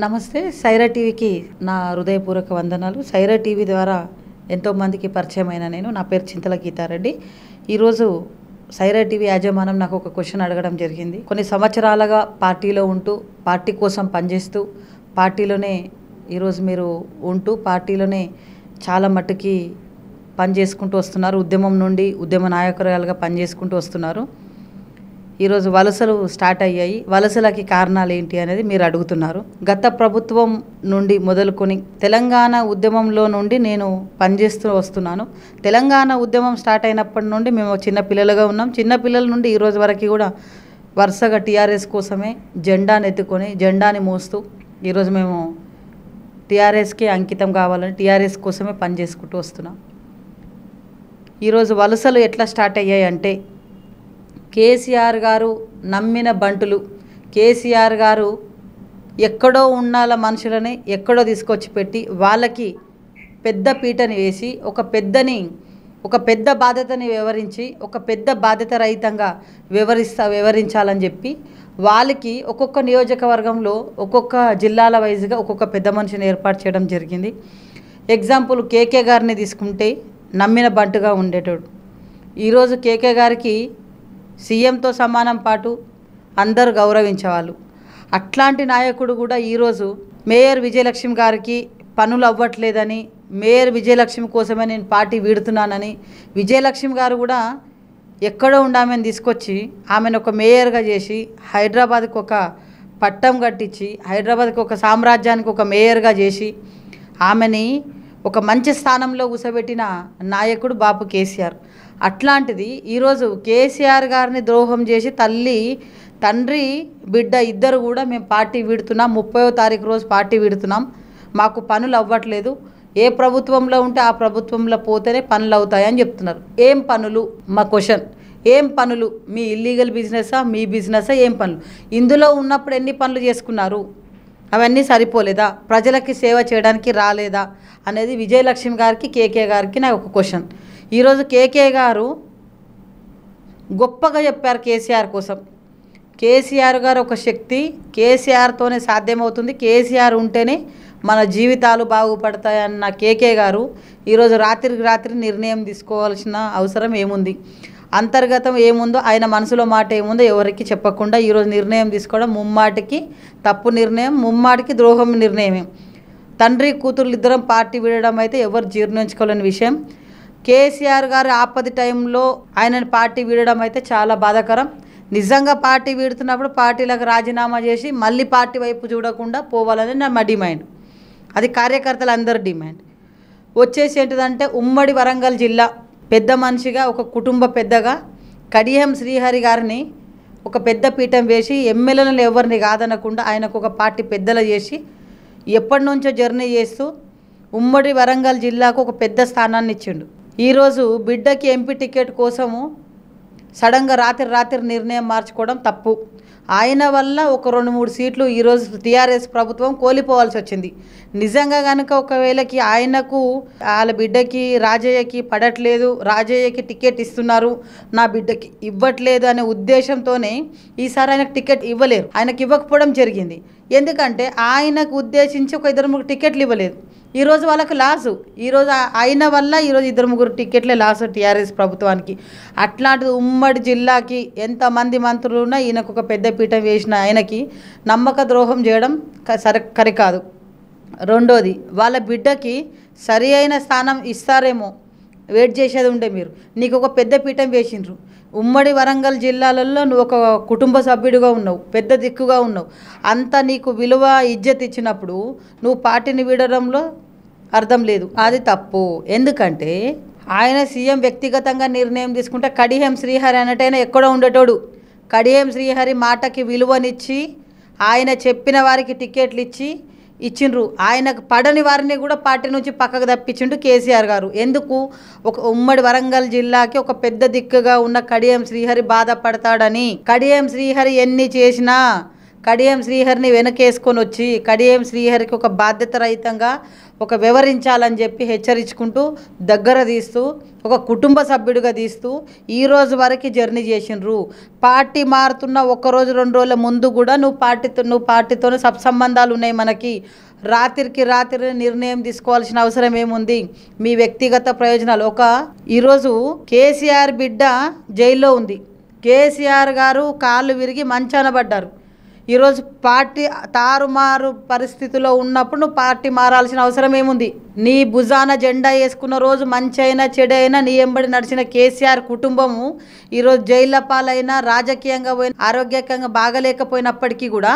నమస్తే. సైరా టీవీకి నా హృదయపూర్వక వందనాలు. సైరా టీవీ ద్వారా ఎంతోమందికి పరిచయమైన నేను. నా పేరు చింతల గీతారెడ్డి. ఈరోజు సైరా టీవీ యాజమాన్యం నాకు ఒక క్వశ్చన్ అడగడం జరిగింది. కొన్ని సంవత్సరాలుగా పార్టీలో ఉంటూ, పార్టీ కోసం పనిచేస్తూ, పార్టీలోనే ఈరోజు మీరు ఉంటూ, పార్టీలోనే చాలా మట్టుకి పని చేసుకుంటూ వస్తున్నారు. ఉద్యమం నుండి ఉద్యమ నాయకురాలుగా పనిచేసుకుంటూ వస్తున్నారు. ఈరోజు వలసలు స్టార్ట్ అయ్యాయి. వలసలకి కారణాలు ఏంటి అనేది మీరు అడుగుతున్నారు. గత ప్రభుత్వం నుండి మొదలుకొని తెలంగాణ ఉద్యమంలో నుండి నేను పనిచేస్తూ వస్తున్నాను. తెలంగాణ ఉద్యమం స్టార్ట్ అయినప్పటి నుండి మేము చిన్న పిల్లలుగా ఉన్నాం. చిన్న పిల్లల నుండి ఈరోజు వరకు కూడా వరుసగా టీఆర్ఎస్ కోసమే జెండాను ఎత్తుకొని, జెండాని మోస్తూ ఈరోజు మేము టీఆర్ఎస్కి అంకితం కావాలని టీఆర్ఎస్ కోసమే పనిచేసుకుంటూ వస్తున్నాం. ఈరోజు వలసలు ఎట్లా స్టార్ట్ అయ్యాయి అంటే, కేసీఆర్ గారు నమ్మిన బంటులు, కేసీఆర్ గారు ఎక్కడో ఉండాల మనుషులని ఎక్కడో తీసుకొచ్చి పెట్టి వాళ్ళకి పెద్ద పీటని వేసి ఒక పెద్ద బాధ్యతని వివరించి, ఒక పెద్ద బాధ్యత రహితంగా వివరించాలని చెప్పి వాళ్ళకి ఒక్కొక్క నియోజకవర్గంలో ఒక్కొక్క జిల్లాల వైజ్గా ఒక్కొక్క పెద్ద మనిషిని ఏర్పాటు చేయడం జరిగింది. ఎగ్జాంపుల్ కేకే గారిని తీసుకుంటే నమ్మిన బంటుగా ఉండేటోడు. ఈరోజు కేకే గారికి సీఎంతో సమానం పాటు అందరూ గౌరవించేవాళ్ళు. అట్లాంటి నాయకుడు కూడా ఈరోజు మేయర్ విజయలక్ష్మి గారికి పనులు అవ్వట్లేదని, మేయర్ విజయలక్ష్మి కోసమే నేను పార్టీ వీడుతున్నానని, విజయలక్ష్మి గారు కూడా ఎక్కడో ఉండామని తీసుకొచ్చి ఆమెను ఒక మేయర్గా చేసి, హైదరాబాద్కి ఒక పట్టం కట్టించి, హైదరాబాద్కి ఒక సామ్రాజ్యానికి ఒక మేయర్గా చేసి ఆమెని ఒక మంచి స్థానంలో కూసబెట్టిన నాయకుడు బాపు కేసీఆర్. అట్లాంటిది ఈరోజు కేసీఆర్ గారిని ద్రోహం చేసి తండ్రి బిడ్డ ఇద్దరు కూడా మేము పార్టీ వీడుతున్నాం, 30వ తారీఖు రోజు పార్టీ వీడుతున్నాం, మాకు పనులు అవ్వట్లేదు, ఏ ప్రభుత్వంలో ఉంటే ఆ ప్రభుత్వంలో పోతేనే పనులు అవుతాయని చెప్తున్నారు. ఏం పనులు? మా క్వశ్చన్. ఏం పనులు? మీ ఇల్లీగల్ బిజినెసా, మీ బిజినెసా? ఏం పనులు? ఇందులో ఉన్నప్పుడు ఎన్ని పనులు చేసుకున్నారు? అవన్నీ సరిపోలేదా? ప్రజలకి సేవ చేయడానికి రాలేదా అనేది విజయలక్ష్మి గారికి, కేకే గారికి నాకు ఒక క్వశ్చన్. ఈరోజు కేకే గారు గొప్పగా చెప్పారు కేసీఆర్ కోసం. కేసీఆర్ గారు ఒక శక్తి, కేసీఆర్తోనే సాధ్యమవుతుంది, కేసీఆర్ ఉంటేనే మన జీవితాలు బాగుపడతాయన్న కేకే గారు ఈరోజు రాత్రికి రాత్రి నిర్ణయం తీసుకోవాల్సిన అవసరం ఏముంది? అంతర్గతం ఏముందో, ఆయన మనసులో మాట ఏముందో ఎవరికి చెప్పకుండా ఈరోజు నిర్ణయం తీసుకోవడం ముమ్మాటికి తప్పు నిర్ణయం, ముమ్మాటికి ద్రోహం నిర్ణయమే. తండ్రి కూతుర్లు ఇద్దరం పార్టీ వీడడం అయితే ఎవరు జీర్ణించుకోలేని విషయం. కేసీఆర్ గారు ఆపది టైంలో ఆయనని పార్టీ వీడడం అయితే చాలా బాధాకరం. నిజంగా పార్టీ వీడుతున్నప్పుడు పార్టీలకు రాజీనామా చేసి మళ్ళీ పార్టీ వైపు చూడకుండా పోవాలని మా డిమాండ్. అది కార్యకర్తలందరి డిమాండ్. వచ్చేసి ఏంటిదంటే, ఉమ్మడి వరంగల్ జిల్లా పెద్ద మనిషిగా, ఒక కుటుంబ పెద్దగా కడియం శ్రీహరి గారిని ఒక పెద్ద పీఠం వేసి ఎమ్మెల్యేలను ఎవరిని కాదనకుండా ఆయనకు ఒక పార్టీ పెద్దలు చేసి ఎప్పటి నుంచో జర్నీ చేస్తూ ఉమ్మడి వరంగల్ జిల్లాకు ఒక పెద్ద స్థానాన్ని ఇచ్చిండు. ఈరోజు బిడ్డకి ఎంపీ టికెట్ కోసము సడన్గా రాత్రి నిర్ణయం మార్చుకోవడం తప్పు. ఆయన వల్ల ఒక 2-3 సీట్లు ఈరోజు టీఆర్ఎస్ ప్రభుత్వం కోల్పోవాల్సి వచ్చింది. నిజంగా కనుక ఒకవేళకి ఆయనకు వాళ్ళ బిడ్డకి రాజయ్యకి పడట్లేదు, రాజయ్యకి టికెట్ ఇస్తున్నారు, నా బిడ్డకి ఇవ్వట్లేదు అనే ఉద్దేశంతోనే ఈసారి ఆయనకు టికెట్ ఇవ్వలేరు. ఆయనకి ఇవ్వకపోవడం జరిగింది. ఎందుకంటే ఆయనకు ఉద్దేశించి ఒక 2-3 టికెట్లు ఇవ్వలేదు. ఈరోజు వాళ్ళకు లాసు. ఈరోజు ఆయన వల్ల ఈరోజు 2-3 టికెట్లే లాసు టీఆర్ఎస్ ప్రభుత్వానికి. అట్లాంటిది ఉమ్మడి జిల్లాకి ఎంతమంది మంత్రులు ఉన్నా ఈయనకు ఒక పెద్ద పీఠం వేసిన ఆయనకి నమ్మక ద్రోహం చేయడం సరికాదు. రెండోది, వాళ్ళ బిడ్డకి సరి అయిన స్థానం ఇస్తారేమో వెయిట్ చేసేది ఉండే. మీరు నీకు ఒక పెద్ద పీఠం వేసిండ్రు. ఉమ్మడి వరంగల్ జిల్లాలలో నువ్వు ఒక కుటుంబ సభ్యుడిగా ఉన్నావు, పెద్ద దిక్కుగా ఉన్నావు. అంత నీకు విలువ ఇజ్జత్ ఇచ్చినప్పుడు నువ్వు పార్టీని వీడడంలో అర్థం లేదు. అది తప్పు. ఎందుకంటే ఆయన సీఎం వ్యక్తిగతంగా నిర్ణయం తీసుకుంటే కడియం శ్రీహరి అన్నట్టయినా ఎక్కడో ఉండేటోడు. కడియం శ్రీహరి మాటకి విలువనిచ్చి ఆయన చెప్పిన వారికి టికెట్లు ఇచ్చిండ్రు. ఆయనకు పడని వారిని కూడా పార్టీ నుంచి పక్కకు తప్పించిండు కేసీఆర్ గారు. ఎందుకు? ఒక ఉమ్మడి వరంగల్ జిల్లాకి ఒక పెద్ద దిక్కుగా ఉన్న కడియం శ్రీహరి బాధపడతాడని. కడియం శ్రీహరి ఎన్ని చేసినా కడియం శ్రీహరిని వెనకేసుకొని వచ్చి కడియం శ్రీహరికి ఒక బాధ్యత రహితంగా ఒక వివరించాలని చెప్పి హెచ్చరించుకుంటూ దగ్గర తీస్తూ ఒక కుటుంబ సభ్యుడిగా తీస్తూ ఈ రోజు వరకు జర్నీ చేసిండ్రు. పార్టీ మారుతున్న ఒక్కరోజు 2 రోజుల ముందు కూడా నువ్వు పార్టీతోనే సత్సంబంధాలు ఉన్నాయి మనకి, రాత్రికి రాత్రి నిర్ణయం తీసుకోవాల్సిన అవసరం ఏముంది, మీ వ్యక్తిగత ప్రయోజనాలు. ఈరోజు కేసీఆర్ బిడ్డ జైల్లో ఉంది, కేసీఆర్ గారు కాళ్ళు విరిగి మంచాన పడ్డారు. ఈరోజు పార్టీ తారుమారు పరిస్థితిలో ఉన్నప్పుడు నువ్వు పార్టీ మారాల్సిన అవసరం ఏముంది? నీ భుజాన జెండా వేసుకున్న రోజు మంచి అయినా చెడైనా నీ ఎంబడి నడిచిన కేసీఆర్ కుటుంబము ఈరోజు జైళ్ళ పాలైనా రాజకీయంగా పోయిన ఆరోగ్యకంగా బాగలేకపోయినప్పటికీ కూడా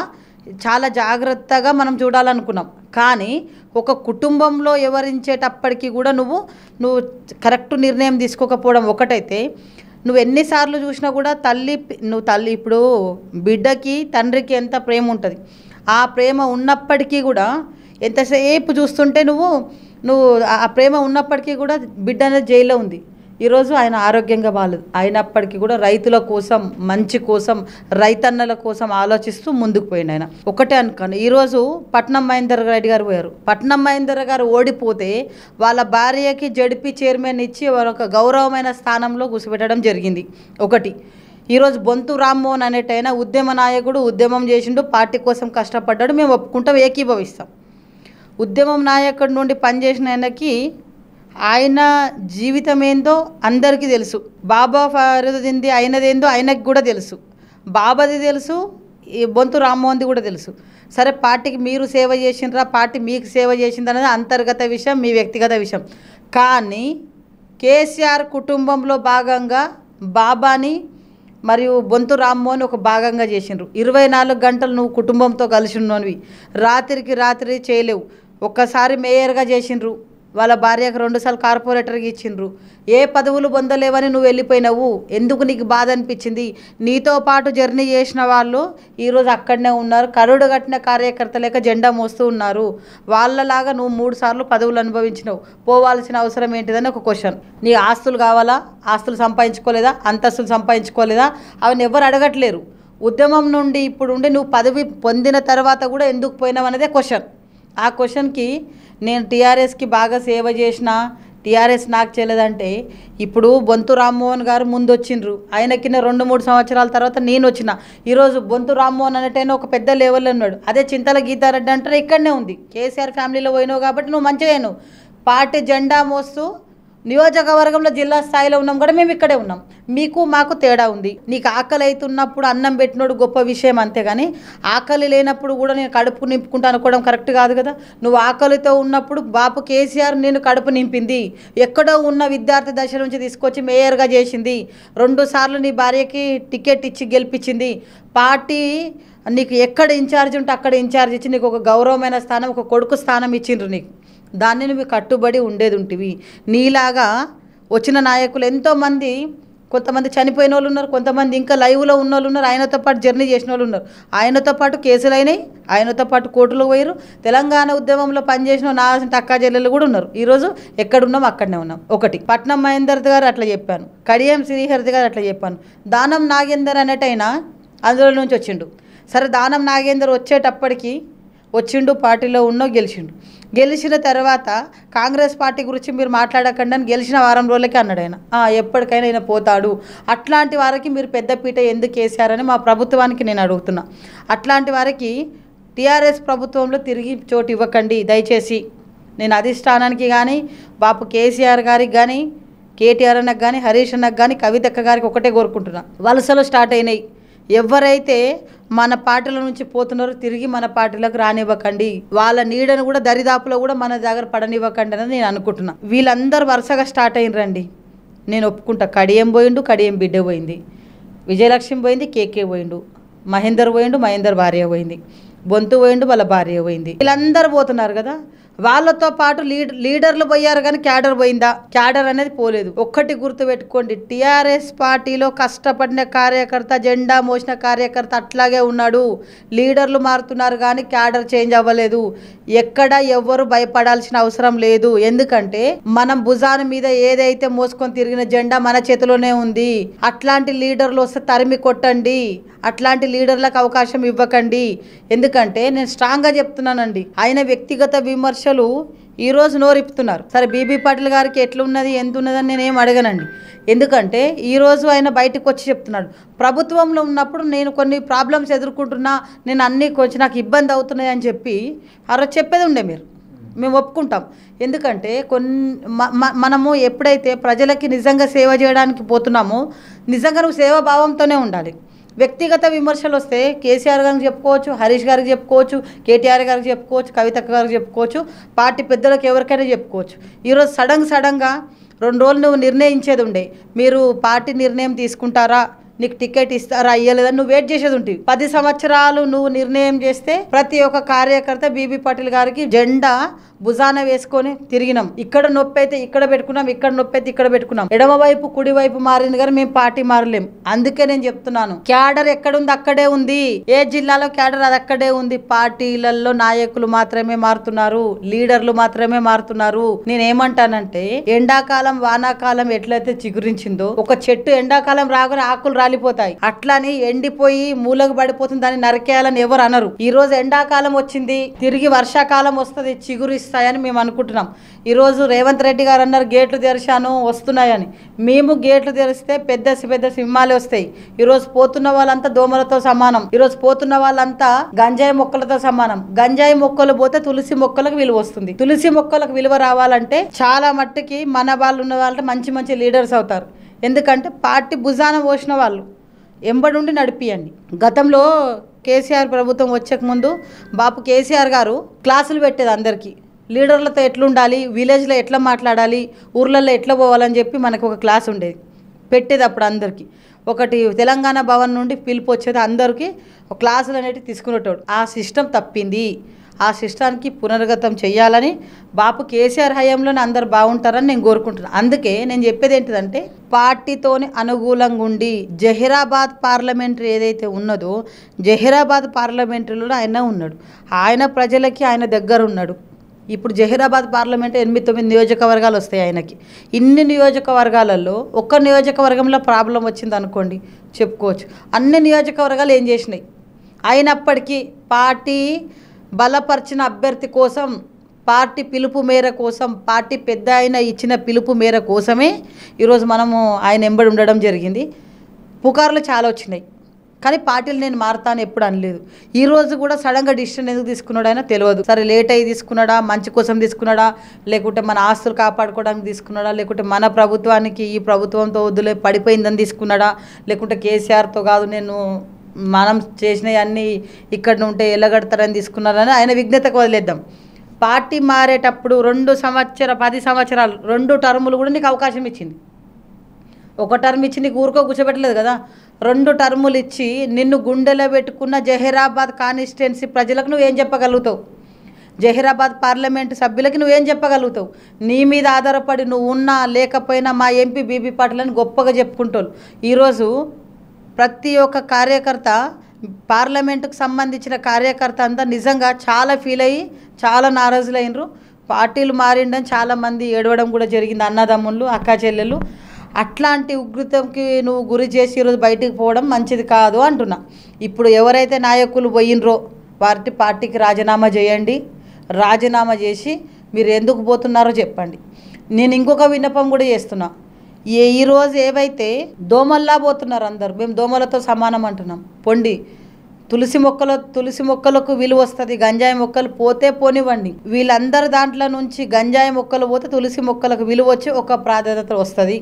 చాలా జాగ్రత్తగా మనం చూడాలనుకున్నాం. కానీ ఒక కుటుంబంలో వివరించేటప్పటికీ కూడా నువ్వు కరెక్ట్ నిర్ణయం తీసుకోకపోవడం ఒకటైతే, నువ్వు ఎన్నిసార్లు చూసినా కూడా తల్లి ఇప్పుడు బిడ్డకి తండ్రికి ఎంత ప్రేమ ఉంటుంది, ఆ ప్రేమ ఉన్నప్పటికీ కూడా ఎంతసేపు చూస్తుంటే నువ్వు ఆ ప్రేమ ఉన్నప్పటికీ కూడా బిడ్డ అనేది జైల్లో ఉంది. ఈరోజు ఆయన ఆరోగ్యంగా బాగాలేదు, అయినప్పటికీ కూడా రైతుల కోసం, మంచి కోసం, రైతన్నల కోసం ఆలోచిస్తూ ముందుకు పోయింది ఆయన. ఒకటే అనుకోండి, ఈరోజు పట్నం మహేందర్ రెడ్డి గారు పోయారు. పట్నం మహేందర్ గారు ఓడిపోతే వాళ్ళ భార్యకి జడ్పీ చైర్మన్ ఇచ్చి ఒక గౌరవమైన స్థానంలో కూర్చోబెట్టడం జరిగింది. ఈరోజు బొంతు రామ్మోహన్ అనేటైనా ఉద్యమ నాయకుడు, ఉద్యమం చేసిండు, పార్టీ కోసం కష్టపడ్డాడు, మేము ఒప్పుకుంటాం, ఏకీభవిస్తాం. ఉద్యమం నాయకుడి నుండి పనిచేసిన ఆయనకి ఆయన జీవితం ఏందో అందరికీ తెలుసు. బాబా ఫరీదుద్దీన్ది అయినదేందో ఆయనకి కూడా తెలుసు, బాబాది తెలుసు, ఈ బొంతు రామ్మోహన్ది కూడా తెలుసు. సరే, పార్టీకి మీరు సేవ చేసిండ్రా, పార్టీ మీకు సేవ చేసింది అనేది అంతర్గత విషయం, మీ వ్యక్తిగత విషయం. కానీ కేసీఆర్ కుటుంబంలో భాగంగా బాబాని మరియు బొంతు రామ్మోహన్ ఒక భాగంగా చేసిండ్రు. 24 గంటలు నువ్వు కుటుంబంతో కలిసి ఉన్నవి, రాత్రికి రాత్రి చేయలేవు. ఒక్కసారి మేయర్గా చేసిండ్రు, వాళ్ళ భార్యకు 2 సార్లు కార్పొరేటర్కి ఇచ్చిండ్రు. ఏ పదవులు పొందలేవని నువ్వు వెళ్ళిపోయినావు, ఎందుకు నీకు బాధ అనిపించింది? నీతో పాటు జర్నీ చేసిన వాళ్ళు ఈరోజు అక్కడనే ఉన్నారు, కరుడు కట్టిన కార్యకర్త లేక జెండా మోస్తూ ఉన్నారు. వాళ్ళలాగా నువ్వు 3 సార్లు పదవులు అనుభవించినావు, పోవాల్సిన అవసరం ఏంటిదని ఒక క్వశ్చన్. నీ ఆస్తులు కావాలా? ఆస్తులు సంపాదించుకోలేదా? అంతస్తులు సంపాదించుకోలేదా? అవన్నీ ఎవరు అడగట్లేరు. ఉద్యమం నుండి ఇప్పుడు ఉండి నువ్వు పదవి పొందిన తర్వాత కూడా ఎందుకు పోయినావు అనేదే క్వశ్చన్. ఆ క్వశ్చన్కి నేను టీఆర్ఎస్కి బాగా సేవ చేసిన, టీఆర్ఎస్ నాకు చేయలేదంటే, ఇప్పుడు బొంతు రామ్మోహన్ గారు ముందు వచ్చిండ్రు, ఆయనకిన్న 2-3 సంవత్సరాల తర్వాత నేను వచ్చిన. ఈరోజు బొంతు రామ్మోహన్ అనేటైనా ఒక పెద్ద లెవెల్లో ఉన్నాడు. అదే చింతల గీతారెడ్డి అంటారు ఇక్కడనే ఉంది, కేసీఆర్ ఫ్యామిలీలో పోయినావు కాబట్టి నువ్వు మంచిగా అయినావు. పార్టీ జెండా మోస్తూ నియోజకవర్గంలో జిల్లా స్థాయిలో ఉన్నాం కూడా మేము ఇక్కడే ఉన్నాం. మీకు మాకు తేడా ఉంది. నీకు ఆకలి అవుతున్నప్పుడు అన్నం పెట్టినోడు గొప్ప విషయం, అంతేగాని ఆకలి లేనప్పుడు కూడా నేను కడుపు నింపుకుంటా అనుకోవడం కరెక్ట్ కాదు కదా. నువ్వు ఆకలితో ఉన్నప్పుడు బాపు కేసీఆర్ నేను కడుపు నింపింది, ఎక్కడో ఉన్న విద్యార్థి దశ నుంచి తీసుకొచ్చి మేయర్గా చేసింది, 2 సార్లు నీ భార్యకి టికెట్ ఇచ్చి గెలిపించింది. పార్టీ నీకు ఎక్కడ ఇన్ఛార్జ్ ఉంటే అక్కడ ఇన్ఛార్జ్ ఇచ్చి నీకు ఒక గౌరవమైన స్థానం, ఒక కొడుకు స్థానం ఇచ్చిండ్రు నీకు. దాన్ని నువ్వు కట్టుబడి ఉండేది ఉంటివి. నీలాగా వచ్చిన నాయకులు ఎంతోమంది, కొంతమంది చనిపోయిన వాళ్ళు ఉన్నారు, కొంతమంది ఇంకా లైవ్లో ఉన్న వాళ్ళు ఉన్నారు, ఆయనతో పాటు జర్నీ చేసిన వాళ్ళు ఉన్నారు. ఆయనతో పాటు కేసులు అయినాయి, ఆయనతో పాటు కోర్టులో పోయారు. తెలంగాణ ఉద్యమంలో పనిచేసిన నా అక్కా చెల్లెలు కూడా ఉన్నారు. ఈరోజు ఎక్కడున్నాం అక్కడనే ఉన్నాం. పట్నం మహేందర్ గారు అట్లా చెప్పాను, కడియం శ్రీహరి గారు అట్లా చెప్పాను, దానం నాగేందర్ అనేటైనా అందులో నుంచి వచ్చిండు. సరే, దానం నాగేందర్ వచ్చేటప్పటికి వచ్చిండు, పార్టీలో గెలిచిండు. గెలిచిన తర్వాత కాంగ్రెస్ పార్టీ గురించి మీరు మాట్లాడకండి అని గెలిచిన వారం రోజులకే అన్నాడు ఆయన. ఎప్పటికైనా ఆయన పోతాడు, అట్లాంటి వారికి మీరు పెద్దపీట ఎందుకు వేసారని మా ప్రభుత్వానికి నేను అడుగుతున్నా. అట్లాంటి వారికి టీఆర్ఎస్ ప్రభుత్వంలో తిరిగి చోటు ఇవ్వకండి దయచేసి. నేను అధిష్టానానికి కానీ, బాపు కేసీఆర్ గారికి కానీ, కేటీఆర్ అన్నకు కానీ, హరీష్ అన్నకు కానీ, కవితక్క గారికి ఒకటే కోరుకుంటున్నా, వలసలు స్టార్ట్ అయినాయి. ఎవరైతే మన పార్టీల నుంచి పోతున్నారో తిరిగి మన పార్టీలకు రానివ్వకండి, వాళ్ళ నీడను కూడా దరిదాపులో కూడా మన దగ్గర పడనివ్వకండి అని నేను అనుకుంటున్నా. వీళ్ళందరూ వరుసగా స్టార్ట్ అయినరండి, నేను ఒప్పుకుంటా. కడియం పోయిండు, కడియం బిడ్డ పోయింది, విజయలక్ష్మి పోయింది, కేకే పోయిండు, మహేందర్ పోయిండు, మహేందర్ భార్య పోయింది, బొంతు పోయిండు, వాళ్ళ భార్య పోయింది. వీళ్ళందరూ పోతున్నారు కదా, వాళ్ళతో పాటు లీడర్లు పోయారు కానీ క్యాడర్ పోయిందా? క్యాడర్ అనేది పోలేదు. ఒక్కటి గుర్తుపెట్టుకోండి, టీఆర్ఎస్ పార్టీలో కష్టపడిన కార్యకర్త, జెండా మోసిన కార్యకర్త అట్లాగే ఉన్నాడు. లీడర్లు మారుతున్నారు కానీ క్యాడర్ చేంజ్ అవ్వలేదు. ఎక్కడ ఎవ్వరు భయపడాల్సిన అవసరం లేదు. ఎందుకంటే మనం భుజాన మీద ఏదైతే మోసుకొని తిరిగిన జెండా మన చేతిలోనే ఉంది. అట్లాంటి లీడర్లు వస్తే తరిమి కొట్టండి, అట్లాంటి లీడర్లకు అవకాశం ఇవ్వకండి. ఎందుకంటే నేను స్ట్రాంగ్గా చెప్తున్నానండి, ఆయన వ్యక్తిగత విమర్శలు ఈరోజు నోరిపుతున్నారు. సరే బీబీ పాటిల్ గారికి ఎట్లున్నది ఎంత ఉన్నదని నేనేం అడగనండి. ఎందుకంటే ఈరోజు ఆయన బయటకు వచ్చి చెప్తున్నాడు, ప్రభుత్వంలో ఉన్నప్పుడు నేను కొన్ని ప్రాబ్లమ్స్ ఎదుర్కొంటున్నా, నేను అన్నీ కొంచెం నాకు ఇబ్బంది అవుతున్నాయి అని చెప్పి ఆ రోజు చెప్పేది ఉండే. మేము ఒప్పుకుంటాం. ఎందుకంటే మనము ఎప్పుడైతే ప్రజలకి నిజంగా సేవ చేయడానికి పోతున్నామో నిజంగా నువ్వు సేవాభావంతోనే ఉండాలి. వ్యక్తిగత విమర్శలు వస్తే కేసీఆర్ గారికి చెప్పుకోవచ్చు, హరీష్ గారికి చెప్పుకోవచ్చు, కేటీఆర్ గారికి చెప్పుకోవచ్చు, కవితక్క గారికి చెప్పుకోవచ్చు, పార్టీ పెద్దలకు ఎవరికైనా చెప్పుకోవచ్చు. ఈరోజు సడన్గా 2 రోజులు నువ్వు నిర్ణయించేది ఉండే, మీరు పార్టీ నిర్ణయం తీసుకుంటారా, నీకు టికెట్ ఇస్తారా ఇయ్యలేదని నువ్వు వెయిట్ చేసేది ఉంటుంది. 10 సంవత్సరాలు నువ్వు నిర్ణయం చేస్తే ప్రతి ఒక్క కార్యకర్త బీబీ పాటిల్ గారికి జెండా భుజాన వేసుకొని తిరిగినాం. ఇక్కడ నొప్పి అయితే ఇక్కడ పెట్టుకున్నాం, ఇక్కడ నొప్పి అయితే ఇక్కడ పెట్టుకున్నాం. ఎడమ వైపు కుడి వైపు మారింది కానీ మేము పార్టీ మారలేం. అందుకే నేను చెప్తున్నాను, క్యాడర్ ఎక్కడుంది అక్కడే ఉంది. ఏ జిల్లాలో క్యాడర్ అది అక్కడే ఉంది. పార్టీలలో నాయకులు మాత్రమే మారుతున్నారు, లీడర్లు మాత్రమే మారుతున్నారు. నేనేమంటానంటే ఎండాకాలం వానాకాలం ఎట్లయితే చిగురించిందో, ఒక చెట్టు ఎండాకాలం రాగానే ఆకులు రాలిపోతాయి, అట్లాని ఎండిపోయి మూలకు పడిపోతుంది, దాన్ని నరికేయాలని ఎవరు అనరు. ఈ రోజు ఎండాకాలం వచ్చింది, తిరిగి వర్షాకాలం వస్తుంది, చిగురు ఇస్తాయని మేము అనుకుంటున్నాం. ఈరోజు రేవంత్ రెడ్డి గారు అన్నారు గేట్లు తెరిచాను వస్తున్నాయని. మేము గేట్లు తెరిస్తే పెద్ద పెద్ద సింహాలే వస్తాయి. ఈరోజు పోతున్న వాళ్ళంతా దోమలతో సమానం, ఈరోజు పోతున్న వాళ్ళంతా గంజాయి మొక్కలతో సమానం. గంజాయి మొక్కలు పోతే తులసి మొక్కలకు విలువ వస్తుంది. తులసి మొక్కలకు విలువ రావాలంటే చాలా మట్టుకి మన వాళ్ళు ఉన్న వాళ్ళంటే మంచి మంచి లీడర్స్ అవుతారు. ఎందుకంటే పార్టీ భుజాన పోసిన వాళ్ళు ఎంబడుండి నడిపియండి. గతంలో కేసీఆర్ ప్రభుత్వం వచ్చేకముందు బాపు కేసీఆర్ గారు క్లాసులు పెట్టేది అందరికీ, లీడర్లతో ఎట్లుండాలి, విలేజ్లో ఎట్లా మాట్లాడాలి, ఊర్లలో ఎట్లా పోవాలని చెప్పి మనకు ఒక క్లాస్ ఉండేది, పెట్టేది అప్పుడు అందరికీ. ఒకటి తెలంగాణ భవన్ నుండి పిలుపు వచ్చేది, అందరికీ క్లాసులు అనేవి తీసుకునేటోడు. ఆ సిస్టమ్ తప్పింది. ఆ సిస్టానికి పునర్గతం చేయాలని బాపు కేసీఆర్ హయాంలోనే అందరు బాగుంటారని నేను కోరుకుంటున్నాను. అందుకే నేను చెప్పేది ఏంటిదంటే పార్టీతోని అనుకూలంగా ఉండి జహీరాబాద్ పార్లమెంటరీ ఏదైతే ఉన్నదో జహీరాబాద్ పార్లమెంటరీలో ఆయన ఉన్నాడు, ఆయన ప్రజలకి ఆయన దగ్గర ఉన్నాడు. ఇప్పుడు జహీరాబాద్ పార్లమెంట్ 8-9 నియోజకవర్గాలు వస్తాయి ఆయనకి. ఇన్ని నియోజకవర్గాలలో ఒక్క నియోజకవర్గంలో ప్రాబ్లం వచ్చింది అనుకోండి చెప్పుకోవచ్చు, అన్ని నియోజకవర్గాలు ఏం చేసినాయి. అయినప్పటికీ పార్టీ బలపరిచిన అభ్యర్థి కోసం, పార్టీ పిలుపు మేర కోసం, పార్టీ పెద్ద ఆయన ఇచ్చిన పిలుపు మేర కోసమే ఈరోజు మనము ఆయన ఎంబడి ఉండడం జరిగింది. పుకార్లు చాలా వచ్చినాయి కానీ పార్టీలు నేను మారుతాను ఎప్పుడు అనలేదు. ఈరోజు కూడా సడన్గా డిసిషన్ ఎందుకు తీసుకున్నాడు అయినా తెలియదు. సరే లేట్ అయ్యి తీసుకున్నాడా, మంచి కోసం తీసుకున్నాడా, లేకుంటే మన ఆస్తులు కాపాడుకోవడానికి తీసుకున్నాడా, లేకుంటే మన ప్రభుత్వానికి ఈ ప్రభుత్వంతో వద్దులే పడిపోయిందని తీసుకున్నాడా, లేకుంటే కేసీఆర్తో కాదు నేను మనం చేసినవి అన్నీ ఇక్కడ ఉంటే ఎల్లగడతారని తీసుకున్నారని ఆయన విజ్ఞతకు వదిలేద్దాం. పార్టీ మారేటప్పుడు 10 సంవత్సరాలు 2 టర్ములు కూడా నీకు అవకాశం ఇచ్చింది. ఒక టర్మ్ ఇచ్చి నీకు ఊరుకో కూర్చోబెట్టలేదు కదా, 2 టర్ములు ఇచ్చి నిన్ను గుండెలో పెట్టుకున్న జహీరాబాద్ కాన్స్టిట్యున్సీ ప్రజలకు నువ్వేం చెప్పగలుగుతావు, జహీరాబాద్ పార్లమెంటు సభ్యులకి నువ్వేం చెప్పగలుగుతావు. నీ మీద ఆధారపడి నువ్వు ఉన్నా లేకపోయినా మా ఎంపీ బీబీ పాటిల్ అని గొప్పగా చెప్పుకుంటావు. ఈరోజు ప్రతి ఒక్క కార్యకర్త, పార్లమెంటుకు సంబంధించిన కార్యకర్త అంతా నిజంగా చాలా ఫీల్ అయ్యి చాలా నారాజులైనరు. పార్టీలు మారిండని చాలామంది ఏడవడం కూడా జరిగింది, అన్నదమ్ముళ్ళు అక్కా చెల్లెళ్ళు. అట్లాంటి ఉగ్రతంకి నువ్వు గురి చేసి ఈరోజు బయటికి పోవడం మంచిది కాదు అంటున్నా. ఇప్పుడు ఎవరైతే నాయకులు పోయినరో వారి పార్టీకి రాజీనామా చేయండి. రాజీనామా చేసి మీరు ఎందుకు పోతున్నారో చెప్పండి. నేను ఇంకొక విన్నపం కూడా చేస్తున్నా. ఈరోజు ఏవైతే దోమల్లా పోతున్నారు అందరు, మేము దోమలతో సమానం అంటున్నాం. పొండి తులసి మొక్కలకు విలువ వస్తుంది, గంజాయి మొక్కలు పోతే పోనివ్వండి. వీళ్ళందరి దాంట్లో నుంచి గంజాయి మొక్కలు పోతే తులసి మొక్కలకు విలువ వచ్చి ఒక ప్రాధాన్యత వస్తుంది.